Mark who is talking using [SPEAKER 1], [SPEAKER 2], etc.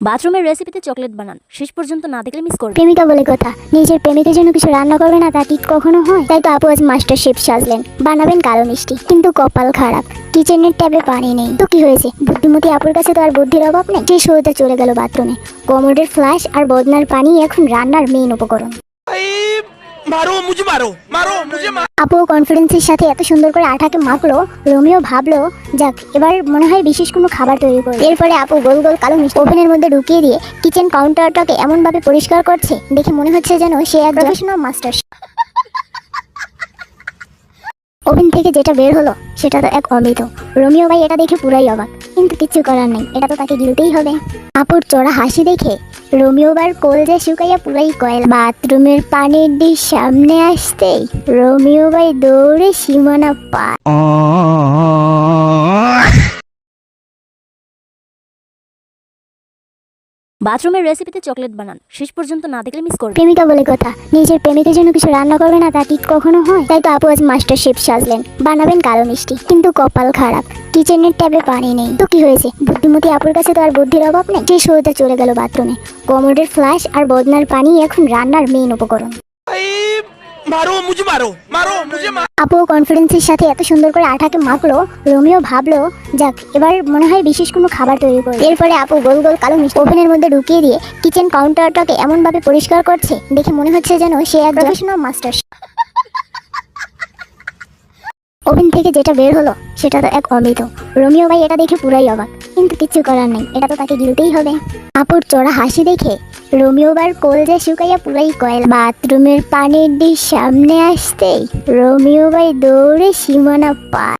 [SPEAKER 1] বাথরুমের রেসিপিতে চকলেট বানান, শেষ পর্যন্ত না দেখলে মিস করবে।
[SPEAKER 2] প্রেমিকা বলে কথা, নিজের প্রেমিকের জন্য কিছু রান্না করবে না তা কি কখনো হয়? তাই তো আপু আজ মাস্টার শেফ সাজলেন, বানাবেন কালো মিষ্টি। কিন্তু কপাল খারাপ, কিচেনের ট্যাবে পানি নেই। তো কি হয়েছে, বুদ্ধিমতী আপুর কাছে তো আর বুদ্ধির অভাব নেই। সে সোজা চলে গেল বাথরুমে। কমোডের ফ্লাশ আর বদনার পানি এখন রান্নার মেইন উপকরণ।
[SPEAKER 3] मारो मुझे मारो मारो मुझे मारो।
[SPEAKER 2] আপু কনফিডেন্সের সাথে এত সুন্দর করে আটাকে মাখলো, রোমিও ভাবলো যাক এবার মনে হয় বিশেষ কোনো খাবার তৈরি করবে। এরপরে আপু গোল গোল কালো মিষ্টি ওভেনের মধ্যে ঢুকিয়ে দিয়ে কিচেন কাউন্টারটাকে এমন ভাবে পরিষ্কার করছে, দেখে মনে হচ্ছে যেন সে এক প্রফেশনাল মাস্টার। ওভেন থেকে যেটা বের হলো সেটা তো এক অমৃত। রোমিও ভাই এটা দেখে পুরাই অবাক, কিন্তু কিচ্ছু করার নেই, এটা তো তাকে গিলতেই হবে। আপুর চড়া হাসি দেখে রোমিও বার কলজা শুকাইয়া পুরাই কয়লা। বাথরুমের পানির ডিশ সামনে আসতেই রোমিও ভাই দৌড়ে সীমানা পার।
[SPEAKER 1] বাথরুমের রেসিপিতে চকলেট বানান, শেষ পর্যন্ত না দেখলে মিস করবে।
[SPEAKER 2] প্রেমিকা বলে কথা, নিজের প্রেমিকের জন্য কিছু রান্না করবে না তা কি কখনো হয়? তাই তো আপু আজ মাস্টার শেফ সাজলেন, বানাবেন কালো মিষ্টি। কিন্তু কপাল খারাপ, কিচেনের ট্যাবে পানি নেই। তো কি হয়েছে, বুদ্ধিমতী আপুর কাছে তো আর বুদ্ধির অভাব নেই। সে সোজা চলে গেল বাথরুমে। কমোডের ফ্লাশ আর বদনার পানি এখন রান্নার মেইন উপকরণ।
[SPEAKER 3] मारो मुझे मारो मारो मुझे मारो।
[SPEAKER 2] আপু কনফিডেন্সের সাথে এত সুন্দর করে আটাকে মাখলো, রোমিও ভাবলো যাক এবার মনে হয় বিশেষ কোনো খাবার তৈরি করবে। এরপরে আপু গোল গোল কালো মিষ্টি ওভেনের মধ্যে ঢুকিয়ে দিয়ে কিচেন কাউন্টারটাকে এমন ভাবে পরিষ্কার করছে, দেখে মনে হচ্ছে যেন সে এক প্রফেশনাল মাস্টার। ওভেন থেকে যেটা বের হলো সেটা তো এক অমৃত। রোমিও ভাই এটা দেখে পুরাই অবাক, কিন্তু কিচ্ছু করার নেই, এটা তো তাকে গিলতেই হবে। আপুর চড়া হাসি দেখে রোমিও বার কলজা শুকাইয়া পুরাই কয়লা। বাথরুমের পানির ডিশ সামনে আসতেই রোমিও ভাই দৌড়ে সীমানা পার।